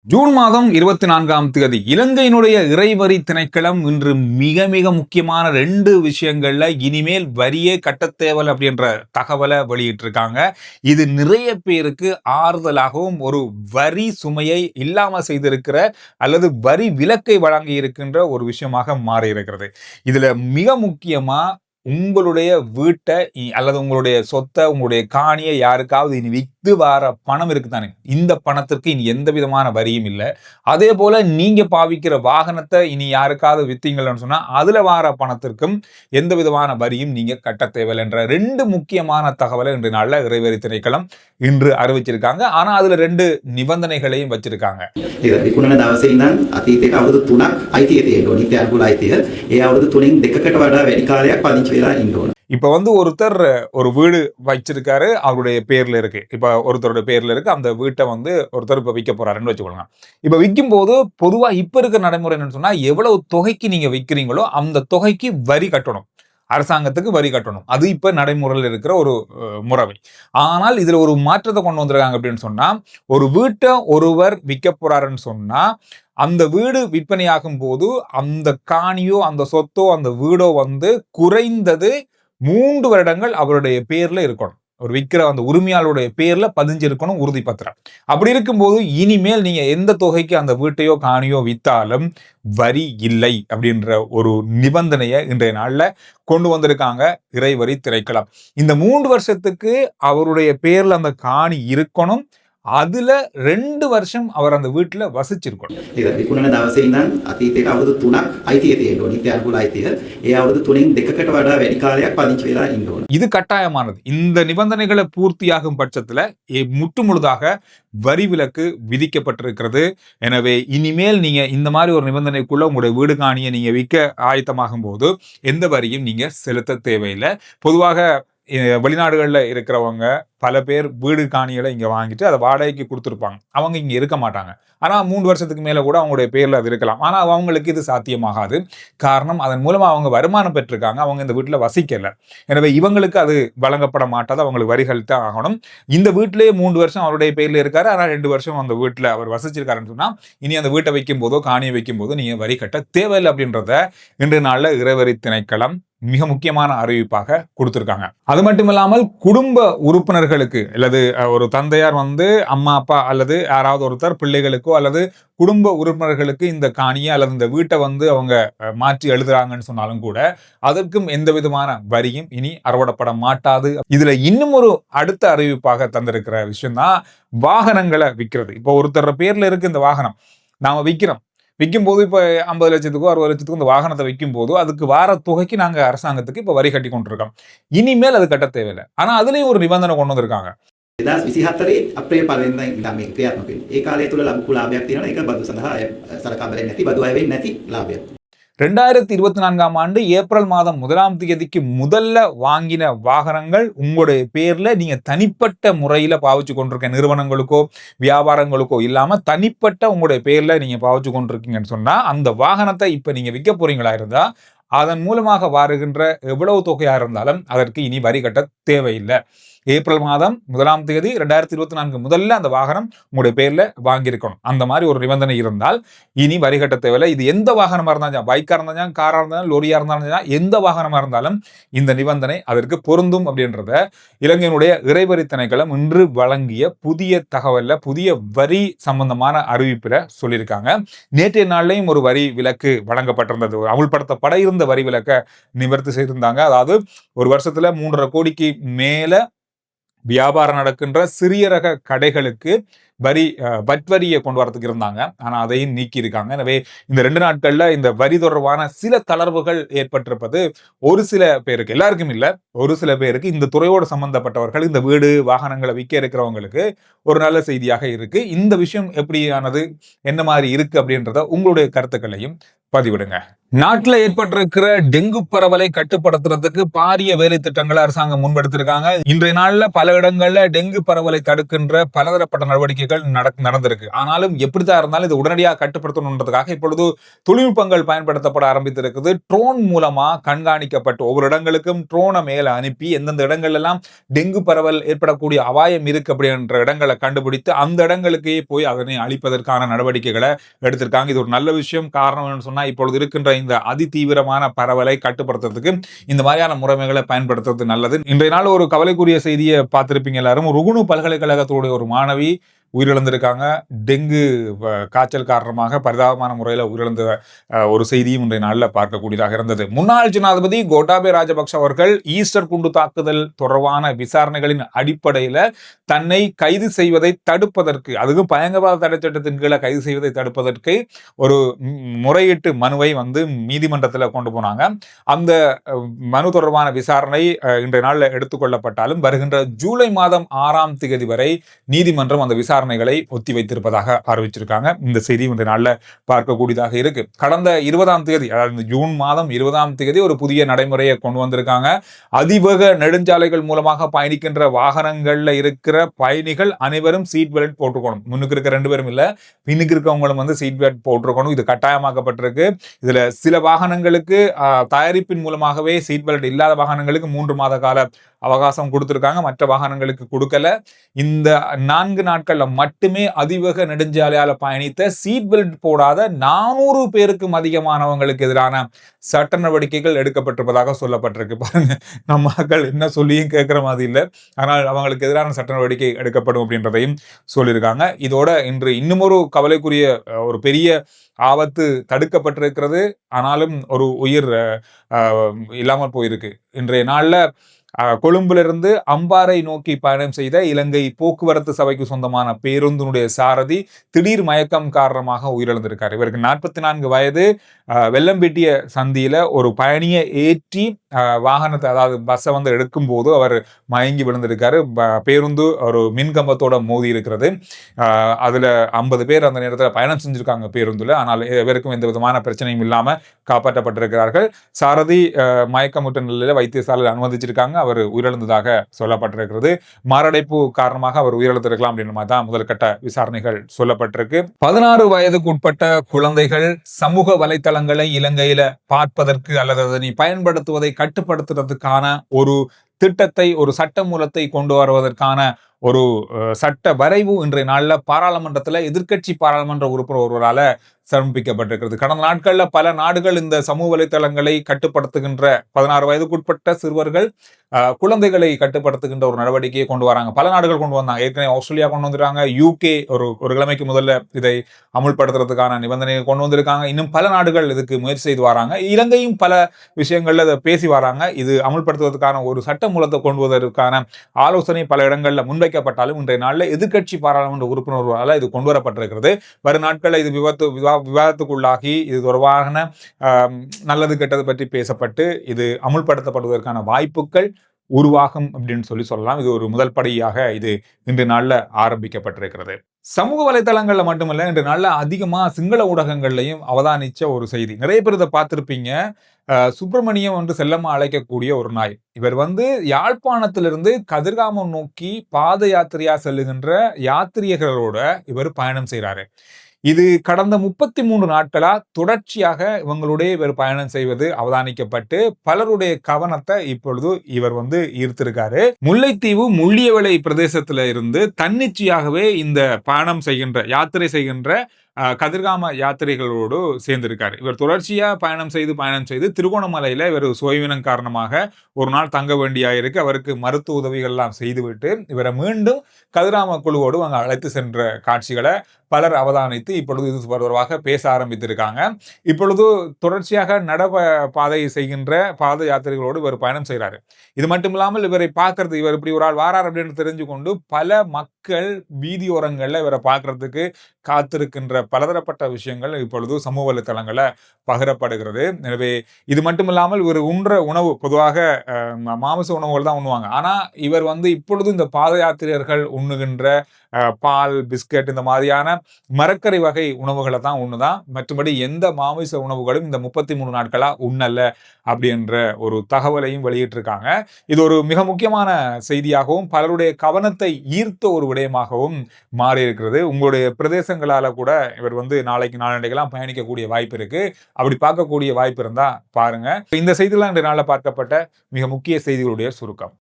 June மாதம் 24ஆம் தேதி இலங்கையினுடைய இறைவரி திணைக்களம் இன்று மிக மிக முக்கியமான 2 விஷயங்கள்ல இனிமேல் வரியே கட்டத் தேவல் அப்படின்ற தகவலை வெளியிட்டிருக்காங்க. இது நிறைய பேருக்கு ஆறுதலாகவும் ஒரு வரி சுமையை இல்லாம செய்திருக்கிற அல்லது வரி விலக்கை வழங்கி இருக்கின்ற ஒரு விஷயமாக மாறி இருக்கிறது. இதுல மிக முக்கியமா உங்களுடைய வீட்டை அல்லது உங்களுடைய சொத்தை, உங்களுடைய காணியை யாருக்காவது இனி வித்து வார பணம் இருக்குதானே, இந்த பணத்திற்கு இனி எந்த விதமான வரியும் இல்லை. அதே போல நீங்க பாவிக்கிற வாகனத்தை இனி யாருக்காவது வித்தீங்கன்னு சொன்னா அதுல வார பணத்திற்கும் எந்த விதமான வரியும் நீங்க கட்ட தேவையில்லை என்ற 2 முக்கியமான தகவலை இன்று நாள்ல இறைவரி திணைக்களம் இன்று அறிவிச்சிருக்காங்க. ஆனா அதுல 2 நிபந்தனைகளையும் வச்சிருக்காங்க. විකුණන දවසේ ඉඳන් අතීතයට අවුරුදු 3ක් අයිතිය තියෙන්න ඕනේ. නිත්‍ය අනුකූල අයිතිය. ඒ අවුරුදු 3න් දෙකකට වඩා වැඩි කාලයක් පදිංචි වෙලා ඉන්න ඕනේ. இப்ப ஒருத்தர் ஒரு வீடு வச்சிருக்காரு, அவருடைய பேர்ல இருக்கு. இப்ப ஒருத்தருடைய பேர்ல இருக்கு. அந்த வீட்டை ஒருத்தர் இப்ப விற்க போறாருன்னு வச்சுக்கோங்க. இப்ப விற்கும் போது பொதுவா இப்ப இருக்க நடைமுறை என்னன்னு சொன்னா, எவ்வளவு தொகைக்கு நீங்க விற்கிறீங்களோ அந்த தொகைக்கு வரி கட்டணும். அரசாங்கத்துக்கு வரி கட்டணும். அது இப்ப நடைமுறையில் இருக்கிற ஒரு முறைமை. ஆனால் இதுல ஒரு மாற்றத்தை கொண்டு வந்திருக்காங்க அப்படின்னு சொன்னா, ஒரு வீட்டை ஒருவர் விற்க போறாருன்னு சொன்னா, அந்த வீடு விற்பனையாகும் போது அந்த காணியோ, அந்த சொத்தோ, அந்த வீடோ குறைந்தது 3 வருடங்கள் அவருடைய பேர்ல இருக்கணும். ஒரு விற்கிற அந்த உரிமையாளருடைய பேர்ல பதிஞ்சிருக்கணும் உறுதி பத்திரம். அப்படி இருக்கும்போது இனிமேல் நீங்க எந்த தொகைக்கு அந்த வீட்டையோ காணியோ வித்தாலும் வரி இல்லை அப்படின்ற ஒரு நிபந்தனையை இன்றைய நாள்ல கொண்டு வந்திருக்காங்க இறைவரி திணைக்களம். இந்த 3 வருஷத்துக்கு அவருடைய பேர்ல அந்த காணி இருக்கணும். அதுல 2 வருஷம் அவர் அந்த வீட்டுல வசிச்சிருக்கணும். ඒක විකුණන දවසේ ඉඳන් අතීතයට අවුරුදු 3ක් අයිතිය තියෙන්න ඕනේ. නිත්‍ය අනුකූල අයිතිය. ඒ අවුරුදු 3න් දෙකකට වඩා වැඩි කාලයක් පදිංචි වෙලා ඉන්න ඕනේ. இது கட்டாயமானது. இந்த நிபந்தனைகளை பூர்த்தியாகும் பட்சத்துல முற்று முழுதாக வரி விலக்கு விதிக்கப்பட்டிருக்கிறது. எனவே இனிமேல் நீங்க இந்த மாதிரி ஒரு நிபந்தனைக்குள்ள உங்களுடைய வீடு காணியை நீங்க விற்க ஆயத்தமாகும் போது எந்த வரியும் நீங்க செலுத்த தேவையில்லை. பொதுவாக வெளிநாடுகள்ல இருக்கிறவங்க பல பேர் வீடு காணிகளை இங்க வாங்கிட்டு அதை வாடகைக்கு கொடுத்துருப்பாங்க. அவங்க இங்க இருக்க மாட்டாங்க. ஆனா 3 வருஷத்துக்கு மேல கூட அவங்களுடைய பேர்ல அது இருக்கலாம். ஆனா அவங்களுக்கு இது சாத்தியமாகாது. காரணம், அதன் மூலமா அவங்க வருமானம் பெற்றிருக்காங்க, அவங்க இந்த வீட்டுல வசிக்கல. எனவே இவங்களுக்கு அது வழங்கப்பட மாட்டாது. அவங்களுக்கு வரிகள் தான் ஆகணும். இந்த வீட்டிலேயே 3 வருஷம் அவருடைய பேர்ல இருக்காரு, ஆனா 2 வருஷம் அந்த வீட்டுல அவர் வசிச்சிருக்காருன்னு சொன்னா இனி அந்த வீட்டை வைக்கும் போதோ காணியை வைக்கும் போதோ நீங்க வரி கட்ட தேவையில்லை அப்படின்றத இன்று நாள்ல இறைவரி திணைக்களம் மிக முக்கியமான அறிவிப்பாக கொடுத்திருக்காங்க. அது மட்டுமில்லாமல் குடும்ப உறுப்பினர்களுக்கு அல்லது ஒரு தந்தையார் அம்மா அப்பா அல்லது யாராவது ஒருத்தர் பிள்ளைகளுக்கோ அல்லது குடும்ப உறுப்பினர்களுக்கு இந்த காணியை அல்லது இந்த வீட்டை அவங்க மாற்றி எழுதுறாங்கன்னு சொன்னாலும் கூட அதற்கும் எந்த விதமான வரியும் இனி அறவிடப்பட மாட்டாது. இதுல இன்னும் ஒரு அடுத்த அறிவிப்பாக தந்திருக்கிற விஷயம் தான் வாகனங்களை விற்கிறது. இப்போ ஒருத்தர் பேர்ல இருக்கு இந்த வாகனம், நாம விற்கும் போது இப்ப 50 லட்சத்துக்கோ 60 லட்சத்துக்கோ இந்த வாகனத்தை விற்கும் போது அதுக்கு வார தொகைக்கு நாங்க அரசாங்கத்துக்கு இப்ப வரி கட்டி கொண்டிருக்கோம். இனிமேல் அது கட்ட தேவையில்லை. ஆனா அதுலயும் ஒரு நிபந்தனை கொண்டு வந்திருக்காங்க. 2024 අප්‍රේල් 1 වෙනිදා ඉඳන් මේක ක්‍රියාත්මක වෙන්නේ. ඒ කාලය තුල ලබපු ලාභයක් තියෙනවා. ඒක බදු සඳහා සලකා බලන්නේ නැති බදු අය වෙන්නේ නැති ලාභයක්. 2024ஆம் ஆண்டு ஏப்ரல் மாதம் 1ஆம் தேதிக்கு முதல்ல வாங்கின வாகனங்கள் உங்களுடைய பேர்ல நீங்க தனிப்பட்ட முறையில பாவிச்சு கொண்டிருக்க நிறுவனங்களுக்கோ வியாபாரங்களுக்கோ இல்லாம தனிப்பட்ட உங்களுடைய பேர்ல நீங்க பாவிச்சு கொண்டிருக்கீங்கன்னு சொன்னா அந்த வாகனத்தை இப்ப நீங்க விற்க போறீங்களா இருந்தா அதன் மூலமாக வருகின்ற எவ்வளவு தொகையா இருந்தாலும் அதற்கு இனி வரி கட்ட தேவையில்லை. ஏப்ரல் மாதம் 1ஆம் தேதி 2024 முதல்ல அந்த வாகனம் உங்களுடைய பேர்ல வாங்கியிருக்கணும். அந்த மாதிரி ஒரு நிபந்தனை இருந்தால் இனி வரி கட்ட தேவையில்லை. இது எந்த வாகனமா இருந்தாலும், பைக்கா இருந்தாலும், காரா இருந்தாலும், லோரியா இருந்தாலும், எந்த வாகனமா இருந்தாலும் இந்த நிபந்தனை அதற்கு பொருந்தும் அப்படின்றத இலங்கையினுடைய இறைவரி திணைக்களம் இன்று வழங்கிய புதிய தகவல்ல, புதிய வரி சம்பந்தமான அறிவிப்புல சொல்லியிருக்காங்க. நேற்றைய நாள்லையும் ஒரு வரி விலக்கு வழங்கப்பட்டிருந்தது. அமுல்படுத்தப்பட இருந்த வரி விலக்க நிவர்த்தி செய்திருந்தாங்க. அதாவது ஒரு வருஷத்துல 3.5 கோடிக்கு மேல வியாபாரம் நடக்கின்ற சிறிய ரக கடைகளுக்கு வரியை கொண்டு வரதுக்கு இருந்தாங்க. ஆனா அதையும் நீக்கி இருக்காங்க. எனவே இந்த 2 நாட்கள்ல இந்த வரி தொடர்பான சில தளர்வுகள் ஏற்பட்டிருப்பது ஒரு சில பேருக்கு, எல்லாருக்கும் இல்ல, ஒரு சில பேருக்கு, இந்த துறையோடு சம்பந்தப்பட்டவர்கள், இந்த வீடு வாகனங்களை விற்க இருக்கிறவங்களுக்கு ஒரு நல்ல செய்தியாக இருக்கு. இந்த விஷயம் எப்படியானது, என்ன மாதிரி இருக்கு அப்படின்றத உங்களுடைய கருத்துக்களையும் பதிவிடுங்க. நாட்டுல ஏற்பட்டிருக்கிற டெங்கு பரவலை கட்டுப்படுத்துறதுக்கு பாரிய வேலை திட்டங்களை அரசாங்கம் முன்பெடுத்திருக்காங்க. இன்றைய நாள்ல பல இடங்கள்ல டெங்கு பரவலை தடுக்கின்ற பலதரப்பட்ட நடவடிக்கைகள் விடயங்கள் நடந்திருக்கு. ஆனாலும் எப்படித்தான் இருந்தாலும் இது உடனடியாக கட்டுப்படுத்தணுன்றதுக்காக இப்பொழுது தொழில்நுட்பங்கள் பயன்படுத்தப்பட ஆரம்பித்திருக்குது. ட்ரோன் மூலமா கண்காணிக்கப்பட்டு ஒவ்வொரு இடங்களுக்கும் ட்ரோனை மேல அனுப்பி எந்தெந்த இடங்கள் எல்லாம் டெங்கு பரவல் ஏற்படக்கூடிய அபாயம் இருக்கு அப்படின்ற இடங்களை கண்டுபிடித்து அந்த இடங்களுக்கே போய் அதனை அழிப்பதற்கான நடவடிக்கைகளை எடுத்திருக்காங்க. இது ஒரு நல்ல விஷயம். காரணம் சொன்னா இப்பொழுது இருக்கின்ற இந்த அதிதீவிரமான பரவலை கட்டுப்படுத்துறதுக்கு இந்த மாதிரியான முறைமைகளை பயன்படுத்துறது நல்லது. இன்றைய நாள் ஒரு கவலைக்குரிய செய்தியை பார்த்திருப்பீங்க எல்லாரும். ருகுணு பல்கலைக்கழகத்தோடைய ஒரு மாணவி உயிரிழந்திருக்காங்க. டெங்கு காய்ச்சல் காரணமாக பரிதாபமான முறையில் உயிரிழந்த ஒரு செய்தியும் இன்றைய நாளில் பார்க்கக்கூடியதாக இருந்தது. முன்னாள் ஜனாதிபதி கோட்டாபய ராஜபக்ஷ அவர்கள் ஈஸ்டர் குண்டு தாக்குதல் தொடர்பான விசாரணைகளின் அடிப்படையில் தன்னை கைது செய்வதை தடுப்பதற்கு, அதுவும் பயங்கரவாத தடை சட்டத்தின் கீழே கைது செய்வதை தடுப்பதற்கு ஒரு முறையீட்டு மனுவை நீதிமன்றத்தில் கொண்டு போனாங்க. அந்த மனு தொடர்பான விசாரணை இன்றைய நாளில் எடுத்துக்கொள்ளப்பட்டாலும் வருகின்ற ஜூலை மாதம் 6ஆம் தேதி வரை நீதிமன்றம் அந்த விசாரணைகளை ஒத்தி வைத்திருப்பதாக அறிவிச்சிருக்காங்க. இந்த செய்தி இன்றைய நாளில் பார்க்கக்கூடியதாக இருக்கு. கடந்த 20ஆம் தேதி, அதாவது ஜூன் மாதம் 20ஆம் தேதி ஒரு புதிய நடைமுறையை கொண்டு வந்திருக்காங்க. அதிவேக நெடுஞ்சாலைகள் மூலமாக பயணிக்கின்ற வாகனங்கள்ல இருக்கிற பயணிகள் அனைவரும் சீட் பெல்ட் போட்டுக்கணும். முன்னுக்கு இருக்க 2 பேரும் இல்ல, பின்னுக்கு இருக்கவங்களும் சீட் பெல்ட் போட்டுக்கணும். இது கட்டாயமாக்கப்பட்டிருக்கு. இதுல சில வாகனங்களுக்கு தயாரிப்பின் மூலமாகவே சீட் பெல்ட் இல்லாத வாகனங்களுக்கு 3 மாத கால அவகாசம் கொடுத்திருக்காங்க. மற்ற வாகனங்களுக்கு கொடுக்கல. இந்த 4 நாட்கள்ல மட்டுமே அதிவேக நெடுஞ்சாலையால பயணித்த சீட் பெல்ட் போடாத 400 பேருக்கும் அதிகமானவங்களுக்கு எதிரான சட்ட நடவடிக்கைகள் எடுக்கப்பட்டிருப்பதாக சொல்லப்பட்டிருக்கு. பாருங்க, நம்ம மக்கள் என்ன சொல்லியும் கேட்கிற மாதிரி இல்லை. ஆனால் அவங்களுக்கு எதிரான சட்ட நடவடிக்கை எடுக்கப்படும் அப்படின்றதையும் சொல்லியிருக்காங்க. இதோட இன்று இன்னும் ஒரு கவலைக்குரிய ஒரு பெரிய ஆபத்து தடுக்கப்பட்டிருக்கிறது. ஆனாலும் ஒரு உயிர் இல்லாமல் போயிருக்கு. இன்றைய நாள்ல கொழும்பிலிருந்து அம்பாறை நோக்கி பயணம் செய்த இலங்கை போக்குவரத்து சபைக்கு சொந்தமான பேருந்தினுடைய சாரதி திடீர் மயக்கம் காரணமாக உயிரிழந்திருக்காரு. இவருக்கு 44 வயது. வெள்ளம்பேட்டிய சந்தியில ஒரு பயணியை ஏற்றி வாகனத்தை, அதாவது பஸ்ஸை எடுக்கும் போது அவர் மயங்கி விழுந்திருக்காரு. பேருந்து ஒரு மின்கம்பத்தோட மோதி இருக்கிறது. அதுல 50 பேர் அந்த நேரத்தில் பயணம் செஞ்சிருக்காங்க பேருந்துல. ஆனால் இவருக்கும் எந்த விதமான பிரச்சனையும் இல்லாம காப்பாற்றப்பட்டிருக்கிறார்கள். சாரதி மயக்கமுற்ற நிலையில வைத்தியசாலையில் அனுமதிச்சிருக்காங்க. அவர் உயிரிழந்ததாக சொல்லப்பட்டிருக்கிறது. மாரடைப்பு காரணமாக அவர் உயிரிழந்திருக்கலாம் அப்படின்ற மாதிரி தான் முதல்கட்ட விசாரணைகள் சொல்லப்பட்டிருக்கு. 16 வயதுக்கு உட்பட்ட குழந்தைகள் சமூக வலைத்தளங்களை இலங்கையில பார்ப்பதற்கு அல்லது அதனை பயன்படுத்துவதை கட்டுப்படுத்துறதுக்கான ஒரு திட்டத்தை, ஒரு சட்ட மூலத்தை கொண்டு வருவதற்கான ஒரு சட்ட வரைவு இன்றைய நாள்ல பாராளுமன்றத்தில் எதிர்க்கட்சி பாராளுமன்ற உறுப்பினர் ஒருவரால சமர்ப்பிக்கப்பட்டிருக்கிறது. கடந்த நாட்கள்ல பல நாடுகள் இந்த சமூக வலைத்தளங்களை கட்டுப்படுத்துகின்ற 16 வயதுக்குட்பட்ட சிறுவர்கள், குழந்தைகளை கட்டுப்படுத்துகின்ற ஒரு நடவடிக்கையை கொண்டு வராங்க. பல நாடுகள் கொண்டு வந்தாங்க. ஏற்கனவே ஆஸ்திரேலியா கொண்டு வந்துருக்காங்க. UK ஒரு கிழமைக்கு முதல்ல இதை அமுல்படுத்துறதுக்கான நிபந்தனையை கொண்டு வந்திருக்காங்க. இன்னும் பல நாடுகள் இதுக்கு முயற்சி செய்து வராங்க. இலங்கையும் பல விஷயங்கள்ல இதை பேசி வராங்க. இது அமுல்படுத்துவதற்கான ஒரு சட்ட மூலத்தை கொண்டு வருவதற்கான ஆலோசனை பல இடங்கள்ல முன்வைக்கப்பட்டாலும் இன்றைய நாளில் எதிர்க்கட்சி பாராளுமன்ற உறுப்பினர்களால் இது கொண்டு வரப்பட்டிருக்கிறது. வரும் நாட்களில் இது விவாதத்துக்குள்ளாகி இது தொடர்பான நல்லது கெட்டது பற்றி பேசப்பட்டு இது அமுல்படுத்தப்படுவதற்கான வாய்ப்புகள் உருவாகும் அப்படின்னு சொல்லலாம். இது ஒரு முதல் படியாக இது இன்று நாள்ல ஆரம்பிக்கப்பட்டிருக்கிறது. சமூக வலைதளங்கள்ல மட்டுமல்ல, இன்று நாள்ல அதிகமா சிங்கள ஊடகங்கள்லையும் அவதானிச்ச ஒரு செய்தி. நிறைய பேர் இதை பார்த்திருப்பீங்க. சுப்பிரமணியம் என்று செல்லமா அழைக்கக்கூடிய ஒரு நாய். இவர் யாழ்ப்பாணத்திலிருந்து கதிர்காமம் நோக்கி பாத யாத்திரையா செல்லுகின்ற யாத்திரிகர்களோட இவர் பயணம் செய்கிறாரு. இது கடந்த 33 நாட்களா தொடர்ச்சியாக இவங்களுடைய இவர் பயணம் செய்வது அவதானிக்கப்பட்டு பலருடைய கவனத்தை இப்பொழுது இவர் ஈர்த்திருக்காரு. முல்லைத்தீவு முள்ளியவளை பிரதேசத்துல இருந்து தன்னிச்சையாகவே இந்த பயணம் செய்கின்ற, யாத்திரை செய்கின்ற கதிர்காம யாத்திரைகளோடு சேர்ந்திருக்காரு. இவர் தொடர்ச்சியா பயணம் செய்து திருகோணமலையில இவர் சுயவினம் காரணமாக ஒரு நாள் தங்க வேண்டியிருக்கு. அவருக்கு மருத்துவ உதவிகள் எல்லாம் செய்துவிட்டு இவரை மீண்டும் கதிர்காம குழுவோடு அங்க அழைத்து சென்ற காட்சிகளை பலர் அவதானித்து இப்பொழுது இது தொடர்பாக பேச ஆரம்பித்திருக்காங்க. இப்பொழுது தொடர்ச்சியாக பாதை செய்கின்ற பாத யாத்திரைகளோடு இவர் பயணம் செய்கிறாரு. இது மட்டும் இல்லாமல் இவரை பார்க்கறது, இவர் இப்படி ஒரு ஆள் வாரார் அப்படின்னு தெரிஞ்சு கொண்டு பல மக்கள் வீதியோரங்கள்ல இவரை பார்க்கறதுக்கு காத்திருக்கின்ற பலதரப்பட்ட விஷயங்கள் இப்பொழுது சமூக வலைத்தளங்கள்ல பகிரப்படுகிறது. எனவே இது மட்டுமில்லாமல் இவர் உண்ற உணவு பொதுவாக மாமிச உணவுகள் தான் உண்ணுவாங்க. ஆனா இவர் இப்பொழுது இந்த பாத யாத்திரையர்கள் உண்ணுகின்ற பால், பிஸ்கட் இந்த மாதிரியான மரக்கறி வகை உணவுகளை தான் உண்ணுதான். மற்றபடி எந்த மாமிச உணவுகளும் இந்த 33 நாட்களா உண்ணல அப்படின்ற ஒரு தகவலையும் வெளியிட்டிருக்காங்க. இது ஒரு மிக முக்கியமான செய்தியாகவும் பலருடைய கவனத்தை ஈர்த்த ஒரு விடயமாகவும் மாறி இருக்கிறது. உங்களுடைய பிரதேசங்களால கூட இவர் நாளைக்கு நாளடைக்கெல்லாம் பயணிக்கக்கூடிய வாய்ப்பு இருக்கு. அப்படி பார்க்கக்கூடிய வாய்ப்பு இருந்தா பாருங்க. இந்த செய்திலாம் இன்றைய நாளில் பார்க்கப்பட்ட மிக முக்கிய செய்திகளுடைய சுருக்கம்.